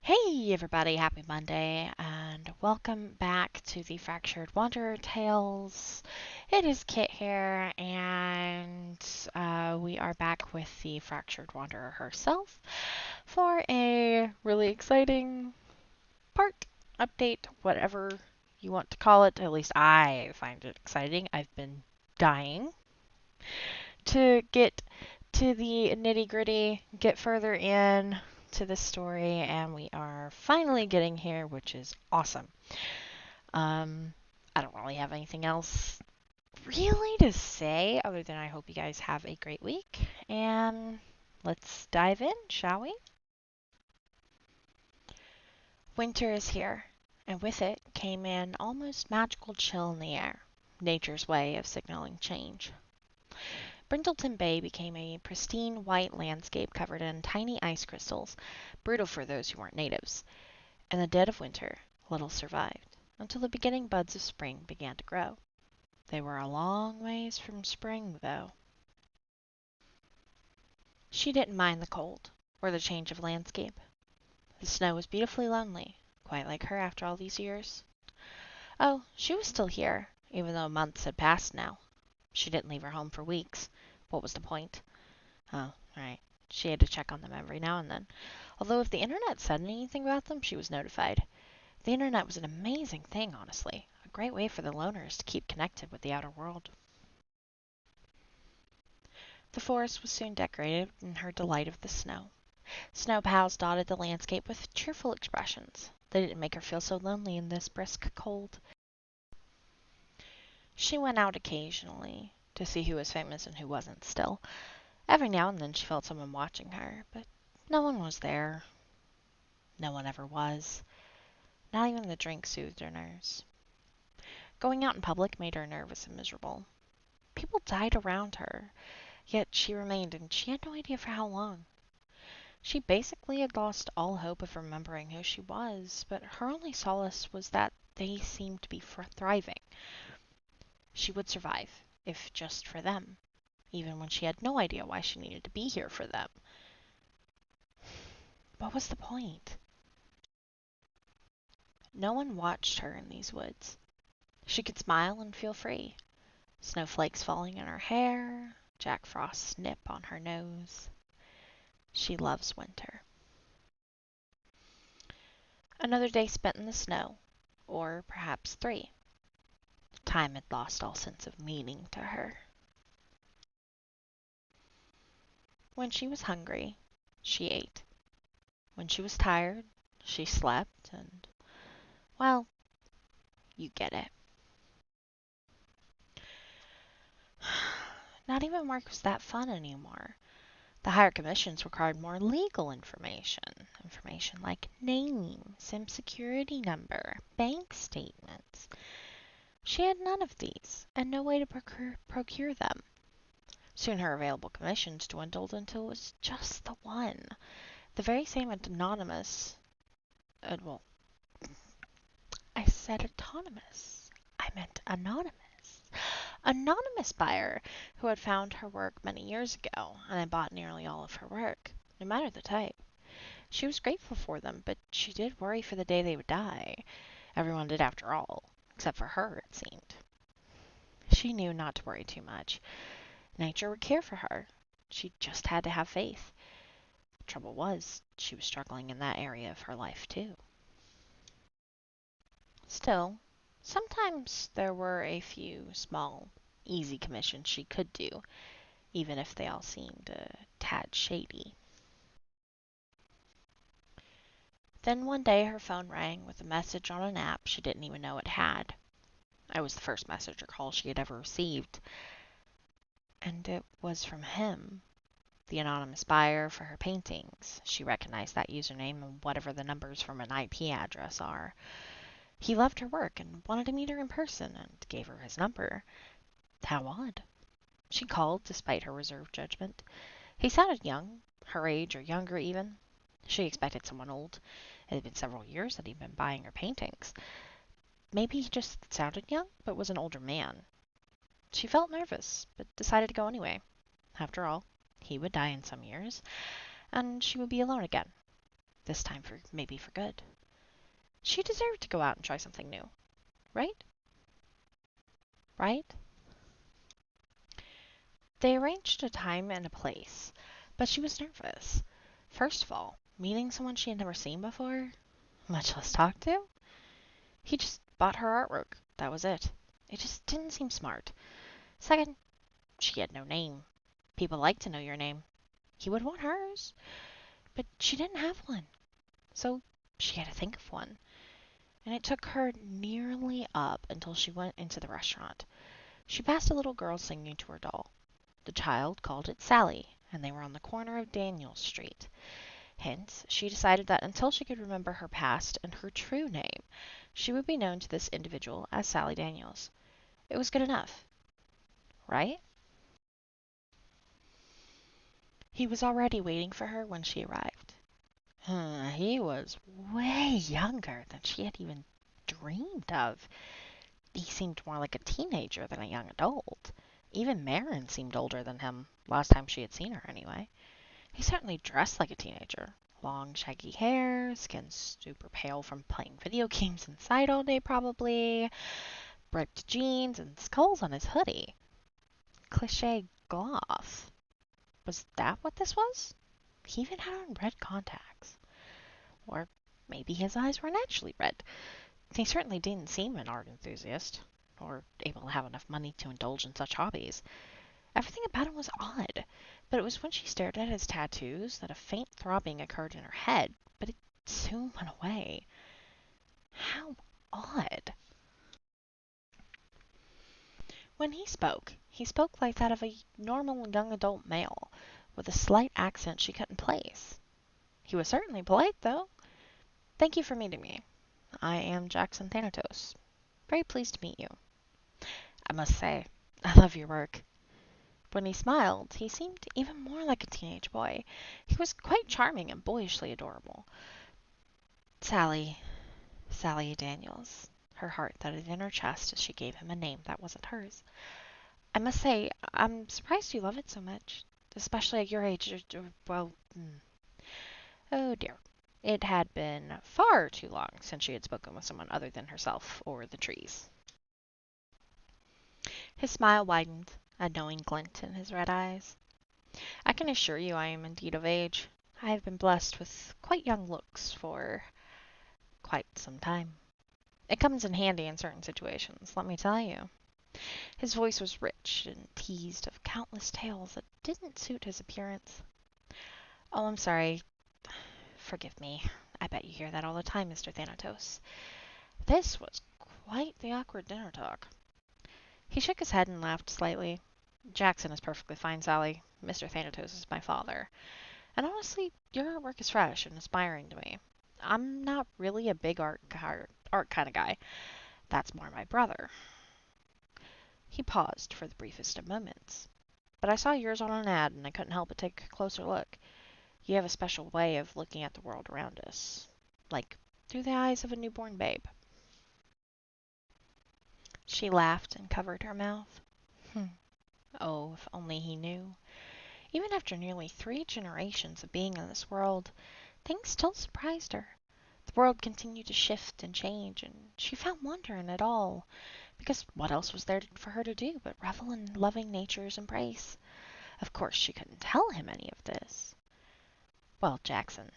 Hey everybody, happy Monday, and welcome back to the Fractured Wanderer Tales. It is Kit here, and we are back with the Fractured Wanderer herself for a really exciting part, update, whatever you want to call it. At least I find it exciting. I've been dying to get to the nitty gritty, get further in to the story, and we are finally getting here, which is awesome. Um, I don't really have anything else really to say other than I hope you guys have a great week, and let's dive in, shall we? Winter is here, and with it came an almost magical chill in the air, nature's way of signaling change. Brindleton Bay became a pristine white landscape covered in tiny ice crystals, brutal for those who weren't natives. In the dead of winter, little survived, until the beginning buds of spring began to grow. They were a long ways from spring, though. She didn't mind the cold, or the change of landscape. The snow was beautifully lonely, quite like her after all these years. Oh, she was still here, even though months had passed now. She didn't leave her home for weeks. What was the point? Oh, right. She had to check on them every now and then. Although if the internet said anything about them, she was notified. The internet was an amazing thing, honestly. A great way for the loners to keep connected with the outer world. The forest was soon decorated in her delight of the snow. Snow pals dotted the landscape with cheerful expressions. They didn't make her feel so lonely in this brisk cold. She went out occasionally to see who was famous and who wasn't still. Every now and then she felt someone watching her, but no one was there. No one ever was. Not even the drink soothed her nerves. Going out in public made her nervous and miserable. People died around her, yet she remained, and she had no idea for how long. She basically had lost all hope of remembering who she was, but her only solace was that they seemed to be thriving. She would survive, if just for them, even when she had no idea why she needed to be here for them. What was the point? No one watched her in these woods. She could smile and feel free. Snowflakes falling in her hair, Jack Frost's nip on her nose. She loves winter. Another day spent in the snow, or perhaps 3. Time had lost all sense of meaning to her. When she was hungry, she ate. When she was tired, she slept, and, well, you get it. Not even work was that fun anymore. The higher commissions required more legal information. Information like name, SIM security number, bank statements. She had none of these, and no way to procure them. Soon her available commissions dwindled until it was just the one. The very same anonymous... well, I said autonomous. I meant anonymous. Anonymous buyer who had found her work many years ago and had bought nearly all of her work, no matter the type. She was grateful for them, but she did worry for the day they would die. Everyone did after all, except for her, it seemed. She knew not to worry too much. Nature would care for her. She just had to have faith. The trouble was, she was struggling in that area of her life too. Still, sometimes there were a few small, easy commissions she could do, even if they all seemed a tad shady. Then one day her phone rang with a message on an app she didn't even know it had. It was the first message or call she had ever received, and it was from him, the anonymous buyer for her paintings. She recognized that username and whatever the numbers from an IP address are. He loved her work and wanted to meet her in person and gave her his number. How odd. She called despite her reserved judgment. He sounded young, her age or younger even. She expected someone old. It had been several years that he'd been buying her paintings. Maybe he just sounded young, but was an older man. She felt nervous, but decided to go anyway. After all, he would die in some years, and she would be alone again. this time maybe for good. She deserved to go out and try something new, right? Right? They arranged a time and a place, but she was nervous. First of all, meeting someone she had never seen before, much less talked to. He just bought her artwork. That was it. It just didn't seem smart. Second, she had no name. People like to know your name. He would want hers, but she didn't have one. So she had to think of one. And it took her nearly up until she went into the restaurant. She passed a little girl singing to her doll. The child called it Sally, and they were on the corner of Daniels Street. Hence, she decided that until she could remember her past and her true name, she would be known to this individual as Sally Daniels. It was good enough, right? He was already waiting for her when she arrived. He was way younger than she had even dreamed of. He seemed more like a teenager than a young adult. Even Marin seemed older than him, last time she had seen her anyway. He certainly dressed like a teenager. Long, shaggy hair, skin super pale from playing video games inside all day probably, ripped jeans, and skulls on his hoodie. Cliché goth. Was that what this was? He even had on red contacts. Or maybe his eyes were naturally red. He certainly didn't seem an art enthusiast, or able to have enough money to indulge in such hobbies. Everything about him was odd, but it was when she stared at his tattoos that a faint throbbing occurred in her head, but it soon went away. How odd. When he spoke like that of a normal young adult male, with a slight accent she couldn't place. He was certainly polite, though. Thank you for meeting me. I am Jackson Thanatos. Very pleased to meet you. I must say, I love your work. When he smiled, he seemed even more like a teenage boy. He was quite charming and boyishly adorable. Sally Daniels. Her heart thudded in her chest as she gave him a name that wasn't hers. I must say, I'm surprised you love it so much, especially at your age. Well, oh dear. It had been far too long since she had spoken with someone other than herself or the trees. His smile widened, a knowing glint in his red eyes. I can assure you I am indeed of age. I have been blessed with quite young looks for quite some time. It comes in handy in certain situations, let me tell you. His voice was rich and teased of countless tales that didn't suit his appearance. Oh, I'm sorry. Forgive me. I bet you hear that all the time, Mr. Thanatos. This was quite the awkward dinner talk. He shook his head and laughed slightly. Jackson is perfectly fine, Sally. Mr. Thanatos is my father. And honestly, your artwork is fresh and inspiring to me. I'm not really a big art kind of guy. That's more my brother. He paused for the briefest of moments. But I saw yours on an ad and I couldn't help but take a closer look. You have a special way of looking at the world around us. Like through the eyes of a newborn babe. She laughed and covered her mouth. Oh, if only he knew. Even after nearly 3 generations of being in this world, things still surprised her. The world continued to shift and change, and she found wonder in it all, because what else was there for her to do but revel in loving nature's embrace? Of course, she couldn't tell him any of this. Well, Jackson,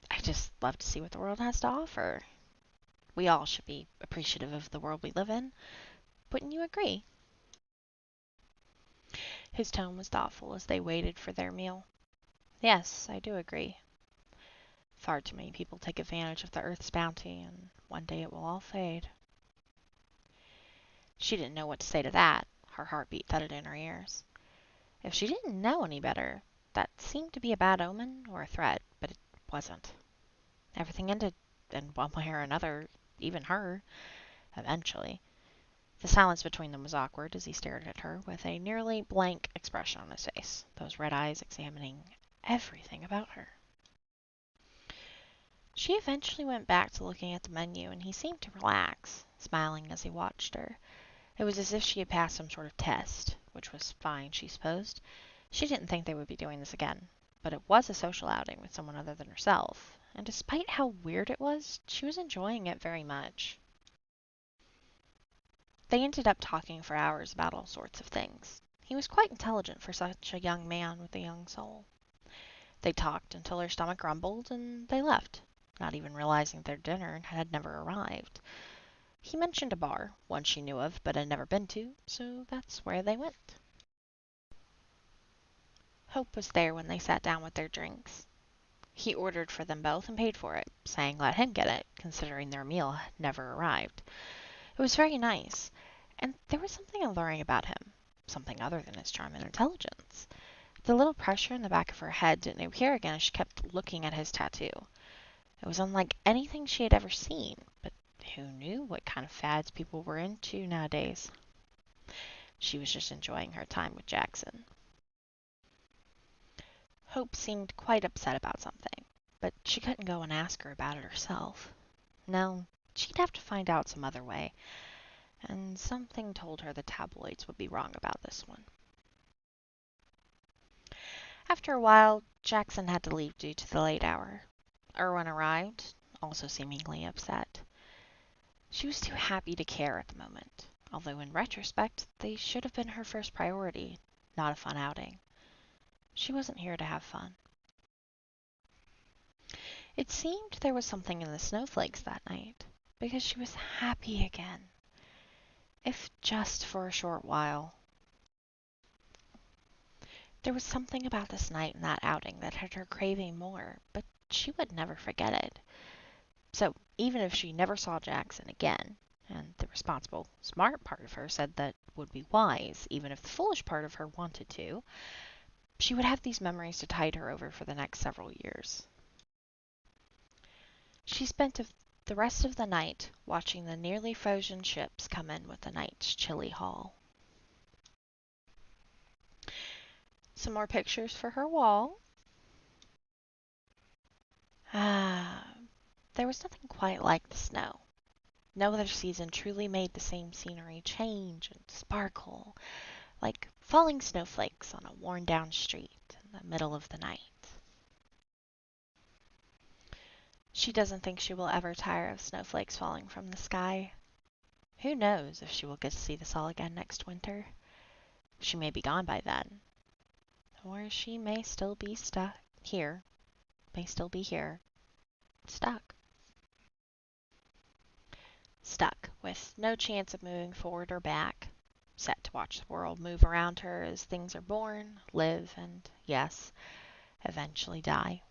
I just love to see what the world has to offer. We all should be appreciative of the world we live in. Wouldn't you agree? His tone was thoughtful as they waited for their meal. Yes, I do agree. Far too many people take advantage of the earth's bounty, and one day it will all fade. She didn't know what to say to that. Her heartbeat thudded in her ears. If she didn't know any better, that seemed to be a bad omen or a threat, but it wasn't. Everything ended in one way or another, even her, eventually. The silence between them was awkward as he stared at her with a nearly blank expression on his face, those red eyes examining everything about her. She eventually went back to looking at the menu, and he seemed to relax, smiling as he watched her. It was as if she had passed some sort of test, which was fine, she supposed. She didn't think they would be doing this again, but it was a social outing with someone other than herself, and despite how weird it was, she was enjoying it very much. They ended up talking for hours about all sorts of things. He was quite intelligent for such a young man with a young soul. They talked until her stomach grumbled, and they left, not even realizing their dinner had never arrived. He mentioned a bar, one she knew of but had never been to, so that's where they went. Hope was there when they sat down with their drinks. He ordered for them both and paid for it, saying let him get it, considering their meal had never arrived. It was very nice, and there was something alluring about him, something other than his charm and intelligence. The little pressure in the back of her head didn't appear again as she kept looking at his tattoo. It was unlike anything she had ever seen, but who knew what kind of fads people were into nowadays? She was just enjoying her time with Jackson. Hope seemed quite upset about something, but she couldn't go and ask her about it herself. No, she'd have to find out some other way, and something told her the tabloids would be wrong about this one. After a while, Jackson had to leave due to the late hour. Erwin arrived, also seemingly upset. She was too happy to care at the moment, although in retrospect, they should have been her first priority, not a fun outing. She wasn't here to have fun. It seemed there was something in the snowflakes that night, because she was happy again, if just for a short while. There was something about this night and that outing that had her craving more, but she would never forget it. So even if she never saw Jackson again, and the responsible, smart part of her said that would be wise, even if the foolish part of her wanted to, she would have these memories to tide her over for the next several years. She spent the rest of the night watching the nearly frozen ships come in with the night's chilly haul. Some more pictures for her wall. There was nothing quite like the snow. No other season truly made the same scenery change and sparkle, like falling snowflakes on a worn-down street in the middle of the night. She doesn't think she will ever tire of snowflakes falling from the sky. Who knows if she will get to see this all again next winter? She may be gone by then. Or she may still be stuck here. May still be here. Stuck. Stuck, with no chance of moving forward or back. Set to watch the world move around her as things are born, live, and, yes, eventually die.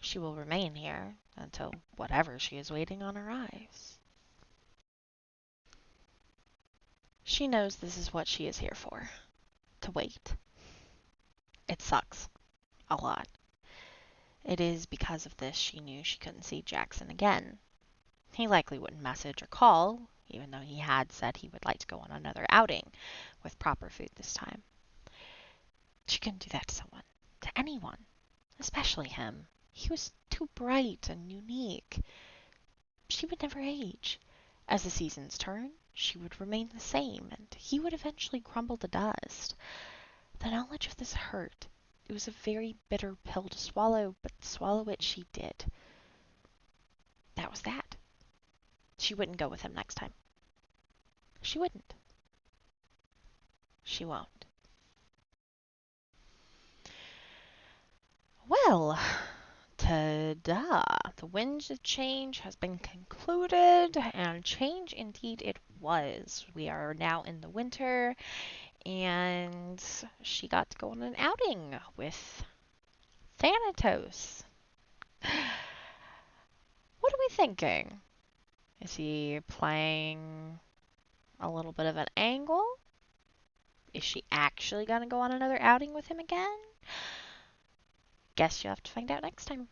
She will remain here until whatever she is waiting on arrives. She knows this is what she is here for. To wait. It sucks. A lot. It is because of this she knew she couldn't see Jackson again. He likely wouldn't message or call, even though he had said he would like to go on another outing, with proper food this time. She couldn't do that to someone. To anyone. Especially him. He was too bright and unique. She would never age. As the seasons turn, she would remain the same, and he would eventually crumble to dust. The knowledge of this hurt. It was a very bitter pill to swallow, but swallow it she did. That was that. She wouldn't go with him next time. She wouldn't. She won't. Well, ta-da! The winds of change has been concluded, and change indeed it was. We are now in the winter, and she got to go on an outing with Thanatos. What are we thinking? Is he playing a little bit of an angle? Is she actually going to go on another outing with him again? Guess you'll have to find out next time.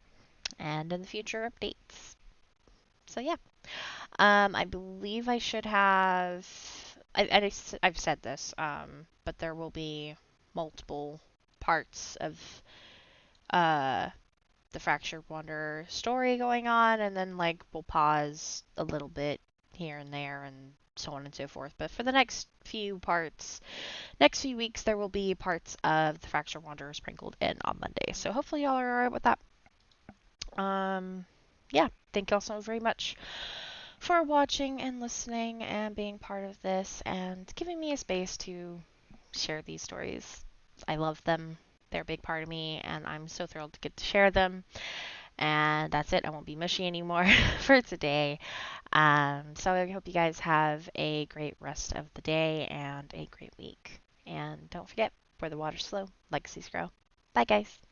And in the future updates. So yeah. I believe I should have... I've said this, but there will be multiple parts of the Fractured Wanderer story going on, and then we'll pause a little bit here and there and so on and so forth. But for the next few weeks, there will be parts of the Fractured Wanderer sprinkled in on Monday. So hopefully y'all are alright with that. Yeah, thank you all so very much for watching and listening and being part of this and giving me a space to share these stories. I love them. They're a big part of me, and I'm so thrilled to get to share them. And that's it. I won't be mushy anymore for today. So I hope you guys have a great rest of the day and a great week. And don't forget, where the water's slow, legacies grow. Bye, guys.